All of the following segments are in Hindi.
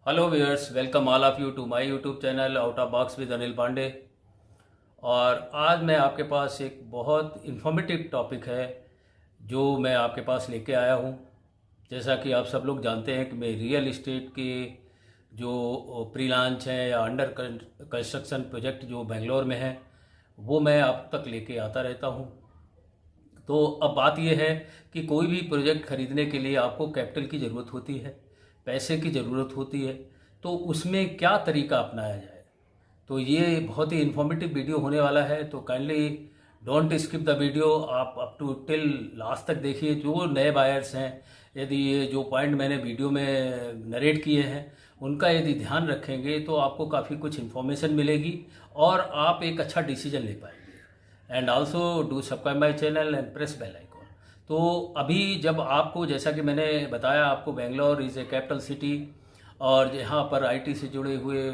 Hello viewers, welcome all of you to my YouTube channel out of box with Anil Pandey. और आज मैं आपके पास एक बहुत इन्फॉर्मेटिव टॉपिक है जो मैं आपके पास लेके आया हूँ। जैसा कि आप सब लोग जानते हैं कि मैं रियल इस्टेट के जो प्री लॉन्च हैं या अंडर कंस्ट्रक्शन प्रोजेक्ट जो बेंगलोर में है वो मैं आप तक लेके आता रहता हूँ। तो अब बात यह है कि कोई भी प्रोजेक्ट खरीदने के लिए आपको कैपिटल की ज़रूरत होती है, पैसे की ज़रूरत होती है। तो उसमें क्या तरीका अपनाया जाए, तो ये बहुत ही इन्फॉर्मेटिव वीडियो होने वाला है। तो kindly don't skip the video, आप अप टू टिल लास्ट तक देखिए। जो नए बायर्स हैं, यदि ये जो पॉइंट मैंने वीडियो में नरेट किए हैं उनका यदि ध्यान रखेंगे तो आपको काफ़ी कुछ इन्फॉर्मेशन मिलेगी और आप एक अच्छा डिसीजन ले पाएंगे। And also do subscribe my channel and press bell icon. तो अभी जब आपको, जैसा कि मैंने बताया आपको, Bangalore is a capital city और यहाँ पर आईटी से जुड़े हुए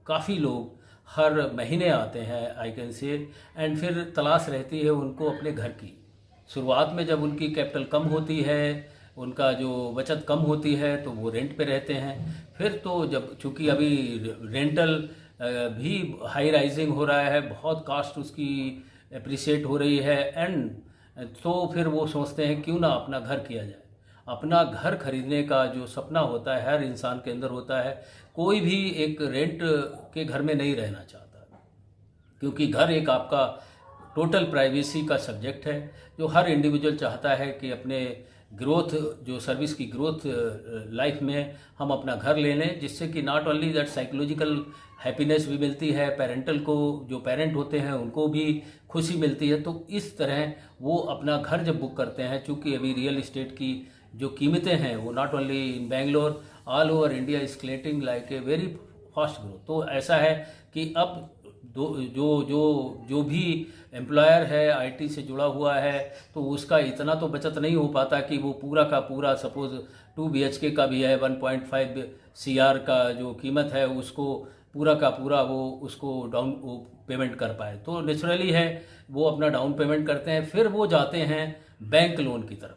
काफ़ी लोग हर महीने आते हैं, आई कैन से। एंड फिर तलाश रहती है उनको अपने घर की। शुरुआत में जब उनकी कैपिटल कम होती है, उनका जो बचत कम होती है, तो वो रेंट पे रहते हैं। फिर तो जब चूँकि अभी रेंटल भी हाई राइजिंग हो रहा है, बहुत कास्ट उसकी अप्रिशिएट हो रही है, एंड तो फिर वो सोचते हैं क्यों ना अपना घर किया जाए। अपना घर खरीदने का जो सपना होता है हर इंसान के अंदर होता है। कोई भी एक रेंट के घर में नहीं रहना चाहता, क्योंकि घर एक आपका टोटल प्राइवेसी का सब्जेक्ट है जो हर इंडिविजुअल चाहता है कि अपने ग्रोथ, जो सर्विस की ग्रोथ लाइफ में हम अपना घर ले लें, जिससे कि not only that psychological happiness भी मिलती है, पेरेंटल को, जो पेरेंट होते हैं उनको भी खुशी मिलती है। तो इस तरह वो अपना घर जब बुक करते हैं, चूँकि अभी रियल इस्टेट की जो कीमतें हैं वो not only in Bangalore, all over India escalating like a very fast growth. तो ऐसा है कि अब जो भी एम्प्लॉयर है आईटी से जुड़ा हुआ है, तो उसका इतना तो बचत नहीं हो पाता कि वो पूरा का पूरा, सपोज 2 BHK का भी है, 1.5 CR का जो कीमत है उसको पूरा का पूरा वो उसको डाउन पेमेंट कर पाए। तो नेचुरली है वो अपना डाउन पेमेंट करते हैं, फिर वो जाते हैं बैंक लोन की तरफ।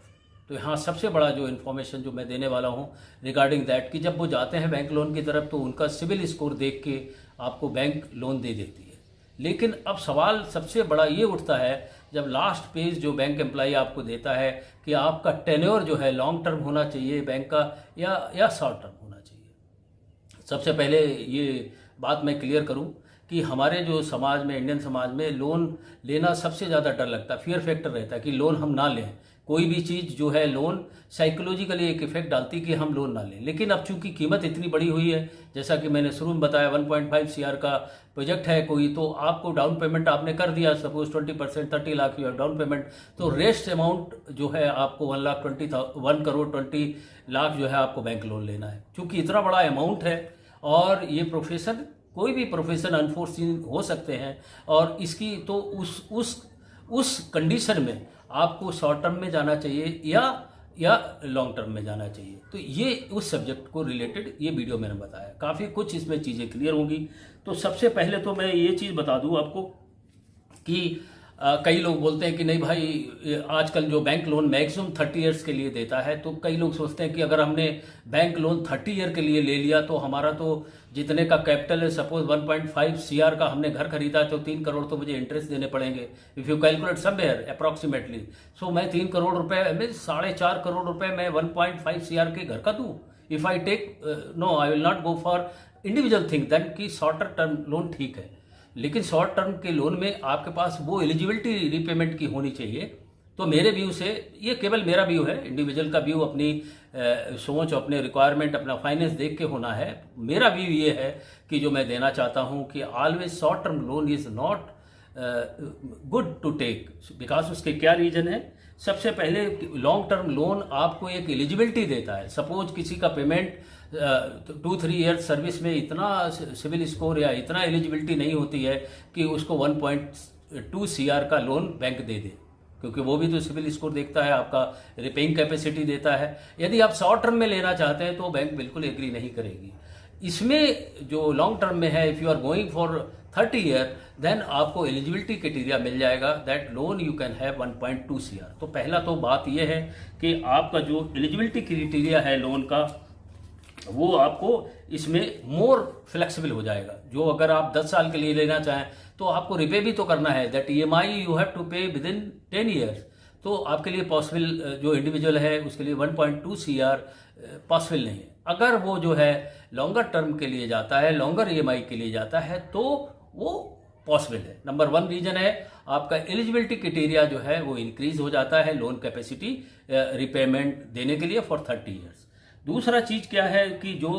तो यहाँ सबसे बड़ा जो इन्फॉर्मेशन जो मैं देने वाला हूँ रिगार्डिंग दैट, कि जब वो जाते हैं बैंक लोन की तरफ तो उनका सिविल स्कोर देख के आपको बैंक लोन दे देती है। लेकिन अब सवाल सबसे बड़ा ये उठता है जब लास्ट पेज जो बैंक एम्प्लॉई आपको देता है कि आपका टेन्योर जो है लॉन्ग टर्म होना चाहिए बैंक का या शॉर्ट टर्म होना चाहिए। सबसे पहले ये बात मैं क्लियर करूं कि हमारे जो समाज में, इंडियन समाज में, लोन लेना सबसे ज़्यादा डर लगता है, फियर फैक्टर रहता है कि लोन हम ना लें। कोई भी चीज़ जो है लोन साइकोलॉजिकली एक इफेक्ट डालती है कि हम लोन ना लें। लेकिन अब चूंकि कीमत इतनी बड़ी हुई है, जैसा कि मैंने शुरू में बताया 1.5 CR का प्रोजेक्ट है कोई, तो आपको डाउन पेमेंट आपने कर दिया, suppose 20%, 30 lakh you down payment, तो रेस्ट अमाउंट जो है आपको 1 करोड़ 20 लाख जो है आपको बैंक लोन लेना है। चूँकि इतना बड़ा अमाउंट है और ये प्रोफेशन, कोई भी प्रोफेशन अनफोर्सीन हो सकते हैं, और इसकी तो उस कंडीशन में आपको शॉर्ट टर्म में जाना चाहिए या लॉन्ग टर्म में जाना चाहिए। तो ये उस सब्जेक्ट को रिलेटेड ये वीडियो मैंने बताया, काफ़ी कुछ इसमें चीज़ें क्लियर होंगी। तो सबसे पहले तो मैं ये चीज़ बता दूं आपको कि कई लोग बोलते हैं कि नहीं भाई, आजकल जो बैंक लोन मैक्सिमम 30 ईयर्स के लिए देता है, तो कई लोग सोचते हैं कि अगर हमने बैंक लोन 30 ईयर के लिए ले लिया तो हमारा तो जितने का कैपिटल है, सपोज 1.5 CR का हमने घर खरीदा, तो 3 करोड़ तो मुझे इंटरेस्ट देने पड़ेंगे। If you calculate somewhere approximately, so मैं 3 करोड़ रुपए में 4.5 करोड़ रुपए मैं 1.5 CR के घर का दूँ। If I take, no, I will not go for individual thing than कि शॉर्टर टर्म लोन ठीक है। लेकिन शॉर्ट टर्म के लोन में आपके पास वो एलिजिबिलिटी रीपेमेंट की होनी चाहिए। तो मेरे व्यू से, ये केवल मेरा व्यू है, इंडिविजुअल का व्यू, अपनी सोच, अपने रिक्वायरमेंट, अपना फाइनेंस देख के होना है। मेरा व्यू ये है कि जो मैं देना चाहता हूँ कि always short term loan is not good to take, because उसके क्या रीजन है। सबसे पहले लॉन्ग टर्म लोन आपको एक एलिजिबिलिटी देता है। सपोज किसी का पेमेंट 2-3 ईयर सर्विस में इतना सिविल स्कोर या इतना एलिजिबिलिटी नहीं होती है कि उसको 1.2 CR का लोन बैंक दे दे, क्योंकि वो भी तो सिविल स्कोर देखता है, आपका रिपेइंग कैपेसिटी देता है। यदि आप शॉर्ट टर्म में लेना चाहते हैं तो बैंक बिल्कुल एग्री नहीं करेगी। इसमें जो लॉन्ग टर्म में है, if you are going for 30 year, then आपको एलिजिबिलिटी क्राइटेरिया मिल जाएगा, that loan you can have 1.2 CR। तो पहला तो बात यह है कि आपका जो एलिजिबिलिटी क्राइटेरिया है लोन का, वो आपको इसमें मोर फ्लेक्सिबल हो जाएगा। जो अगर आप 10 साल के लिए लेना चाहें तो आपको रिपे भी तो करना है, that EMI you have to pay within 10 years. तो आपके लिए पॉसिबल, जो इंडिविजुअल है उसके लिए 1.2 CR पॉसिबल नहीं है। अगर वो जो है लॉन्गर टर्म के लिए जाता है, लॉन्गर EMI के लिए जाता है, तो वो पॉसिबल है। नंबर 1 रीजन है आपका एलिजिबिलिटी क्राइटेरिया जो है वो इंक्रीज हो जाता है लोन कैपेसिटी रिपेमेंट देने के लिए फॉर 30 ईयर्स। दूसरा चीज क्या है कि जो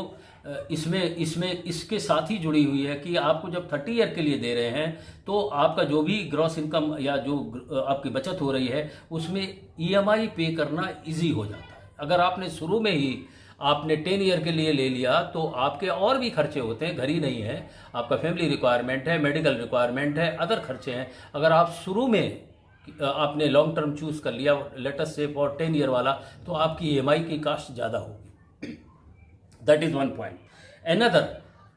इसमें इसके साथ ही जुड़ी हुई है कि आपको जब 30 ईयर के लिए दे रहे हैं तो आपका जो भी ग्रॉस इनकम या जो आपकी बचत हो रही है उसमें EMI पे करना इजी हो जाता है। अगर आपने शुरू में ही आपने 10 ईयर के लिए ले लिया तो आपके और भी खर्चे होते हैं, घर ही नहीं है, आपका फैमिली रिक्वायरमेंट है, मेडिकल रिक्वायरमेंट है, अदर खर्चे हैं। अगर आप शुरू में आपने लॉन्ग टर्म चूज कर लिया, लेटेस्ट से फॉर 10 ईयर वाला, तो आपकी EMI की कास्ट ज़्यादा होगी। That is 1 point. अनदर,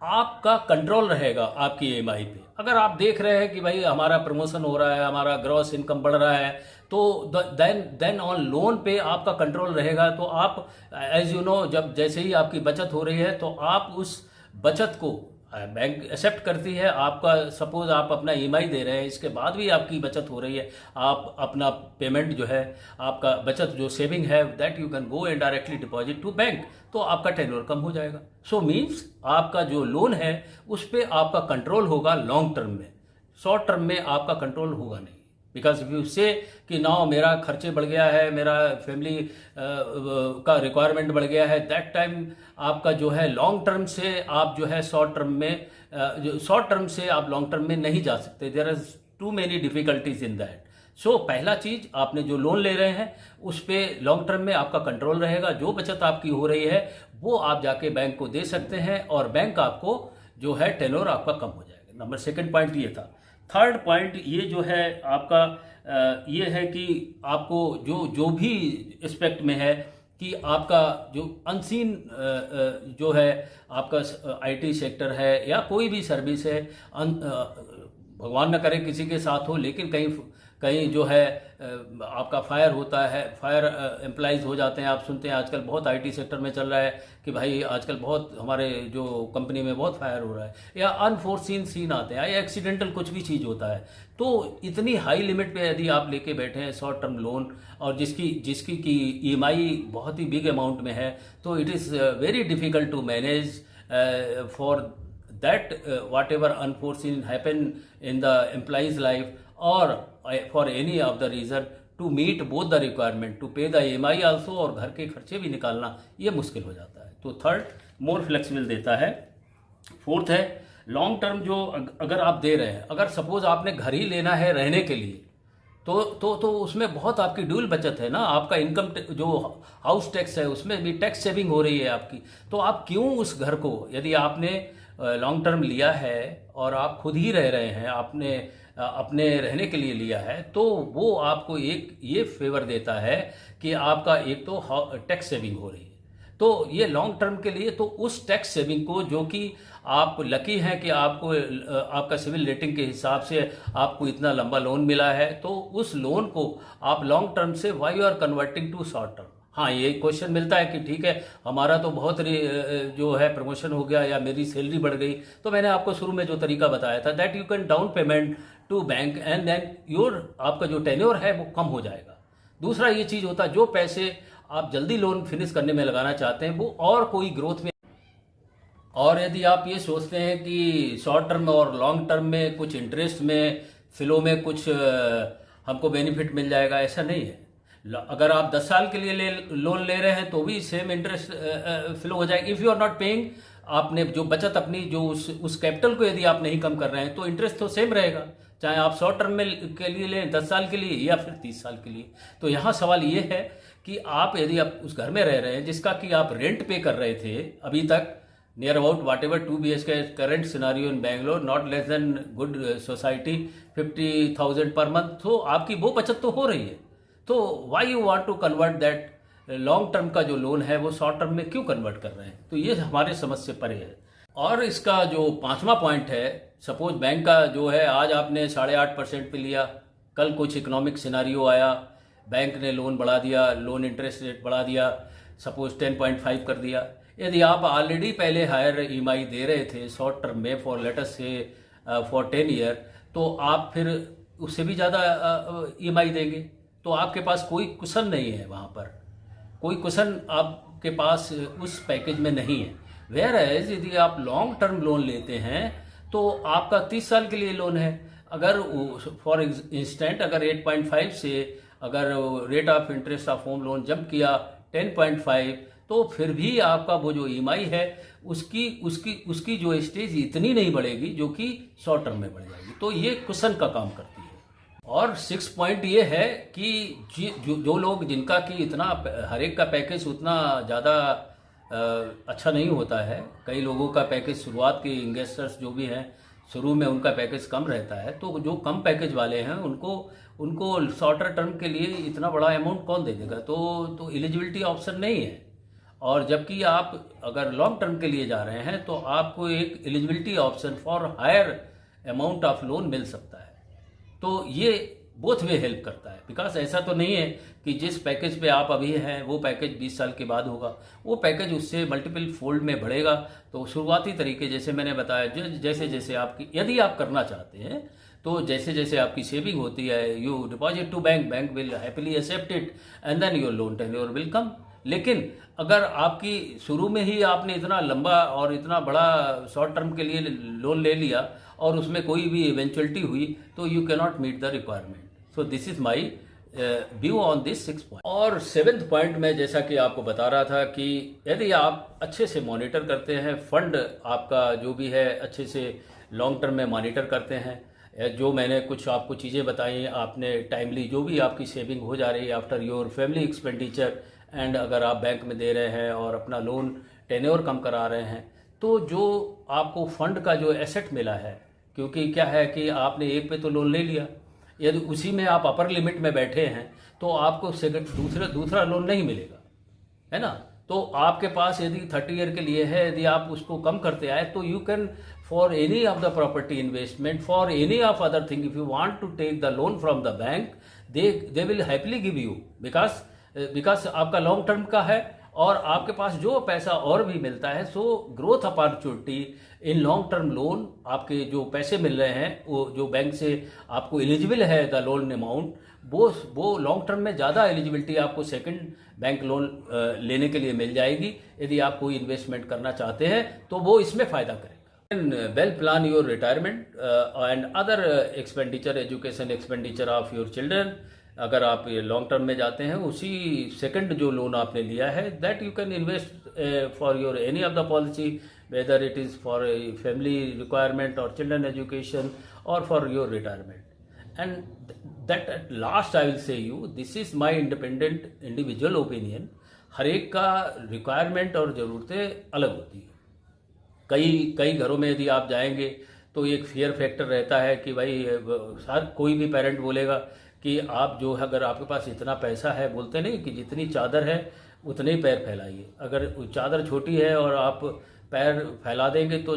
आपका कंट्रोल रहेगा आपकी EMI पे। अगर आप देख रहे हैं कि भाई हमारा प्रमोशन हो रहा है, हमारा ग्रॉस इनकम बढ़ रहा है, तो देन ऑन लोन पे आपका कंट्रोल रहेगा। तो आप एज यू नो, जब जैसे ही आपकी बचत हो रही है तो आप उस बचत को बैंक एक्सेप्ट करती है। आपका सपोज आप अपना EMI दे रहे हैं, इसके बाद भी आपकी बचत हो रही है, आप अपना पेमेंट जो है, आपका बचत जो सेविंग है, that you can go and directly deposit to bank, तो आपका टेन्योर कम हो जाएगा। सो मीन्स आपका जो लोन है उस पर आपका कंट्रोल होगा लॉन्ग टर्म में, शॉर्ट टर्म में आपका कंट्रोल होगा नहीं। बिकॉज इफ यू से कि नाउ मेरा खर्चे बढ़ गया है, मेरा फैमिली का रिक्वायरमेंट बढ़ गया है, दैट टाइम आपका जो है लॉन्ग टर्म से आप जो है शॉर्ट टर्म में, शॉर्ट टर्म से आप लॉन्ग टर्म में नहीं जा सकते। There is too many difficulties in that. So पहला चीज, आपने जो लोन ले रहे हैं उस पर लॉन्ग टर्म में आपका कंट्रोल रहेगा। जो बचत आपकी हो रही है वो आप जाके बैंक को दे सकते हैं और बैंक आपको जो है टेन्योर आपका कम हो जाएगा। नंबर 2 पॉइंट ये था। थर्ड पॉइंट ये जो है आपका ये है कि आपको जो भी एस्पेक्ट में है कि आपका जो अनसीन जो है आपका IT सेक्टर है या कोई भी सर्विस है, भगवान न करे किसी के साथ हो, लेकिन कहीं कहीं जो है आपका फायर होता है, फायर एम्प्लॉइज हो जाते हैं। आप सुनते हैं आजकल बहुत IT सेक्टर में चल रहा है कि भाई आजकल बहुत हमारे जो कंपनी में बहुत फायर हो रहा है, या अनफोर्सीन सीन आते हैं या एक्सीडेंटल कुछ भी चीज़ होता है। तो इतनी हाई लिमिट पे यदि आप लेके बैठे हैं शॉर्ट टर्म लोन, और जिसकी की EMI बहुत ही बिग अमाउंट में है, तो it is very difficult to manage for that whatever unforeseen happen in the employee's life or for any of the reason to meet both the requirement to pay the EMI also और घर के खर्चे भी निकालना ये मुश्किल हो जाता है। तो थर्ड, मोर फ्लेक्सिबल देता है। फोर्थ है लॉन्ग टर्म, जो अगर आप दे रहे हैं, अगर सपोज आपने घर ही लेना है रहने के लिए, तो उसमें बहुत आपकी ड्यूल बचत है ना। आपका इनकम जो हाउस टैक्स है उसमें भी टैक्स सेविंग हो रही है आपकी। तो आप क्यों उस घर को, यदि आपने लॉन्ग टर्म लिया है और आप खुद ही रह रहे हैं, आपने अपने रहने के लिए लिया है, तो वो आपको एक ये फेवर देता है कि आपका एक तो टैक्स सेविंग हो रही है। तो ये लॉन्ग टर्म के लिए, तो उस टैक्स सेविंग को, जो कि आप लकी हैं कि आपको आपका सिविल रेटिंग के हिसाब से आपको इतना लंबा लोन मिला है, तो उस लोन को आप लॉन्ग टर्म से why you are converting to short term. हाँ, ये क्वेश्चन मिलता है कि ठीक है हमारा तो बहुत जो है प्रमोशन हो गया या मेरी सैलरी बढ़ गई, तो मैंने आपको शुरू में जो तरीका बताया था, that you can down payment to bank and then your आपका जो टेन्योर है वो कम हो जाएगा। दूसरा ये चीज़ होता है, जो पैसे आप जल्दी लोन फिनिश करने में लगाना चाहते हैं वो और कोई ग्रोथ में, और यदि आप ये सोचते हैं कि शॉर्ट टर्म और लॉन्ग टर्म में कुछ इंटरेस्ट में, फ्लो में कुछ हमको बेनिफिट मिल जाएगा, ऐसा नहीं है। अगर आप 10 साल के लिए लोन ले रहे हैं तो भी सेम इंटरेस्ट फ्लो हो जाएगा। If you are not paying, आपने जो बचत अपनी जो उस कैपिटल को यदि आप नहीं कम कर रहे हैं तो इंटरेस्ट तो सेम रहेगा, चाहे आप शॉर्ट टर्म में के लिए लें 10 साल के लिए या फिर 30 साल के लिए। तो यहाँ सवाल ये है कि आप यदि आप उस घर में रह रहे हैं जिसका कि आप रेंट पे कर रहे थे अभी तक, near about what ever 2 BHK current scenario in Bangalore, not less than good society 50,000 per month, तो आपकी वो बचत तो हो रही है। तो why you want to convert that long term का जो लोन है वो शॉर्ट टर्म में क्यों कन्वर्ट कर रहे हैं? तो ये हमारे समझ से परे है। और इसका जो 5वां पॉइंट है, सपोज बैंक का जो है आज आपने 8.5% पे लिया, कल कुछ इकोनॉमिक सिनारियो आया, बैंक ने लोन बढ़ा दिया, लोन इंटरेस्ट रेट बढ़ा दिया, सपोज 10.5 कर दिया। यदि आप ऑलरेडी पहले हायर ईएमआई दे रहे थे शॉर्ट टर्म में for let's say for 10 year, तो आप फिर उससे भी ज़्यादा ईएमआई देंगे, तो आपके पास कोई कुशन नहीं है, वहाँ पर कोई कुशन आपके पास उस पैकेज में नहीं है। वेयर एज यदि आप लॉन्ग टर्म लोन लेते हैं तो आपका 30 साल के लिए लोन है। अगर फॉर इंस्टेंट अगर 8.5 से अगर rate of interest of home loan jump किया 10.5, तो फिर भी आपका वो जो ईएमआई है उसकी उसकी उसकी जो स्टेज इतनी नहीं बढ़ेगी जो कि शॉर्ट टर्म में बढ़ जाएगी। तो ये कुशन का काम करती है। और 6 पॉइंट ये है कि जो लोग जिनका कि इतना हर एक का पैकेज उतना ज़्यादा अच्छा नहीं होता है, कई लोगों का पैकेज शुरुआत के इन्वेस्टर्स जो भी हैं शुरू में उनका पैकेज कम रहता है, तो जो कम पैकेज वाले हैं उनको शॉर्टर टर्म के लिए इतना बड़ा अमाउंट कौन दे देगा, तो एलिजिबिलिटी ऑप्शन नहीं है। और जबकि आप अगर लॉन्ग टर्म के लिए जा रहे हैं तो आपको एक eligibility option for higher amount of loan मिल सकता है। तो ये बोथ वे हेल्प करता है, बिकॉज ऐसा तो नहीं है कि जिस पैकेज पे आप अभी हैं वो पैकेज 20 साल के बाद होगा, वो पैकेज उससे मल्टीपल फोल्ड में बढ़ेगा। तो शुरुआती तरीके जैसे मैंने बताया, जैसे जैसे आपकी यदि आप करना चाहते हैं तो जैसे जैसे आपकी सेविंग होती है, you deposit to bank will happily accept it and then your loan tenure will कम। लेकिन अगर आपकी शुरू में ही आपने इतना लंबा और इतना बड़ा शॉर्ट टर्म के लिए लोन ले लिया और उसमें कोई भी इवेंचुअलिटी हुई तो you can not meet the requirement. So this is my view on this 6 point. और 7th पॉइंट में जैसा कि आपको बता रहा था कि यदि आप अच्छे से मॉनिटर करते हैं, फंड आपका जो भी है अच्छे से लॉन्ग टर्म में मॉनिटर करते हैं, जो मैंने कुछ आपको चीज़ें बताई, आपने टाइमली जो भी आपकी सेविंग हो जा रही है after your family expenditure, and अगर आप बैंक में दे रहे हैं और अपना लोन टेन्योर कम करा रहे हैं, तो जो आपको फंड का जो एसेट मिला है, क्योंकि क्या है कि आपने एक पे तो लोन ले लिया, यदि उसी में आप अपर लिमिट में बैठे हैं तो आपको सेकंड दूसरा लोन नहीं मिलेगा, है ना। तो आपके पास यदि 30 ईयर के लिए है, यदि आप उसको कम करते आए तो you can for any of the property investment, for any of other thing, if you want to take the loan from the bank, they will happily give you, because आपका लॉन्ग टर्म का है और आपके पास जो पैसा और भी मिलता है, so growth opportunity in long term loan, आपके जो पैसे मिल रहे हैं वो जो बैंक से आपको एलिजिबल है द लोन अमाउंट, वो लॉन्ग टर्म में ज़्यादा एलिजिबिलिटी आपको सेकंड बैंक लोन लेने के लिए मिल जाएगी। यदि आप कोई इन्वेस्टमेंट करना चाहते हैं तो वो इसमें फ़ायदा करेगा। Well plan your retirement and other expenditure, education expenditure of your children. अगर आप ये लॉन्ग टर्म में जाते हैं, उसी सेकंड जो लोन आपने लिया है that you can invest for your any of the policy, whether it is for family requirement और चिल्ड्रन एजुकेशन और for your retirement. And that at last I will say you, this is my independent individual opinion. हर एक का रिक्वायरमेंट और ज़रूरतें अलग होती हैं। कई घरों में यदि आप जाएंगे तो एक फियर फैक्टर रहता है कि भाई हर कोई भी पेरेंट बोलेगा कि आप जो है, अगर आपके पास इतना पैसा है, बोलते नहीं कि जितनी चादर है उतने ही पैर फैलाइए। अगर चादर छोटी है और आप पैर फैला देंगे तो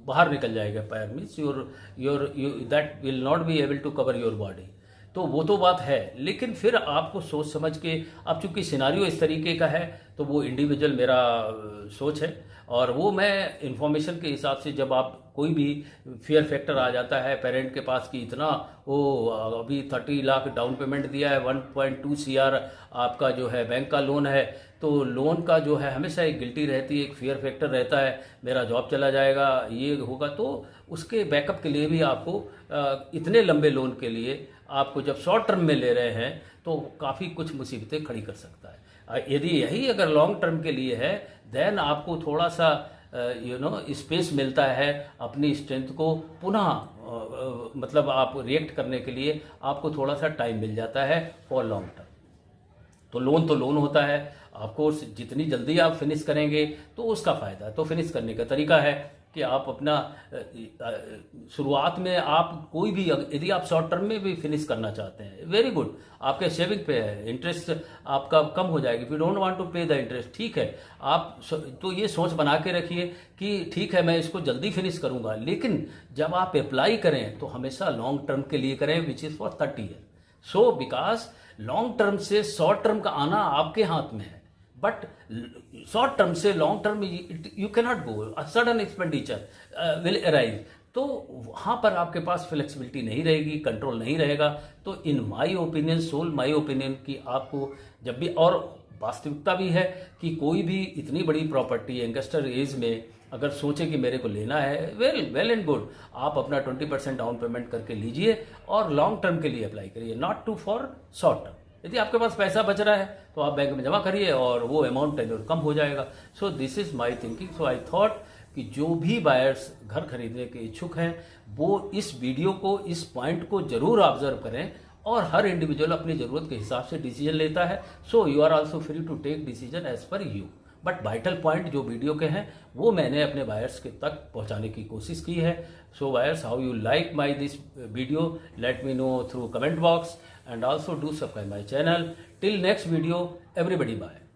बाहर निकल जाएगा पैर, means your that will not be able to cover your body. तो वो तो बात है, लेकिन फिर आपको सोच समझ के, अब चूंकि सिनारियो इस तरीके का है तो वो इंडिविजुअल मेरा सोच है, और वो मैं इंफॉर्मेशन के हिसाब से, जब आप कोई भी फियर फैक्टर आ जाता है पेरेंट के पास कि इतना वो अभी 30 लाख डाउन पेमेंट दिया है, 1.2 CR आपका जो है बैंक का लोन है, तो लोन का जो है हमेशा एक गिल्टी रहती है, एक फियर फैक्टर रहता है, मेरा जॉब चला जाएगा, ये होगा। तो उसके बैकअप के लिए भी आपको इतने लंबे लोन के लिए आपको जब शॉर्ट टर्म में ले रहे हैं तो काफ़ी कुछ मुसीबतें खड़ी कर सकता है। यदि यही अगर लॉन्ग टर्म के लिए है, देन आपको थोड़ा सा स्पेस मिलता है अपनी स्ट्रेंथ को पुनः मतलब आप रिएक्ट करने के लिए, आपको थोड़ा सा टाइम मिल जाता है फॉर लॉन्ग टर्म। तो लोन होता है, आपको जितनी जल्दी आप फिनिश करेंगे तो उसका फ़ायदा। तो फिनिश करने का तरीका है कि आप अपना शुरुआत में आप कोई भी, यदि आप शॉर्ट टर्म में भी फिनिश करना चाहते हैं, वेरी गुड, आपके सेविंग पे है, इंटरेस्ट आपका कम हो जाएगी। If you don't want to pay the interest, ठीक है, आप तो ये सोच बना के रखिए कि ठीक है मैं इसको जल्दी फिनिश करूंगा। लेकिन जब आप अप्लाई करें तो हमेशा लॉन्ग टर्म के लिए करें, which is for 30 year. So because long term से शॉर्ट टर्म का आना आपके हाथ में है। बट शॉर्ट टर्म से long term you cannot go, sudden expenditure will arise, तो वहाँ पर आपके पास फ्लेक्सिबिलिटी नहीं रहेगी, कंट्रोल नहीं रहेगा। तो in my opinion, soul my opinion, कि आपको जब भी, और वास्तविकता भी है कि कोई भी इतनी बड़ी प्रॉपर्टी यंगस्टर एज में अगर सोचे कि मेरे को लेना है, वेल एंड गुड, आप अपना 20% डाउन पेमेंट करके लीजिए और लॉन्ग टर्म के लिए अप्लाई करिए, not to for short term. यदि आपके पास पैसा बच रहा है तो आप बैंक में जमा करिए और वो अमाउंट टेन्योर कम हो जाएगा। सो this is my thinking. So I thought कि जो भी बायर्स घर खरीदने के इच्छुक हैं वो इस वीडियो को, इस पॉइंट को जरूर ऑब्जर्व करें, और हर इंडिविजुअल अपनी ज़रूरत के हिसाब से डिसीजन लेता है। So you are also free to take decision as per you, but vital point जो वीडियो के हैं वो मैंने अपने बायर्स के तक पहुंचाने की कोशिश की है। So buyers, how you like my this video, let me know through comment box, and also do subscribe my channel. Till next video, everybody bye.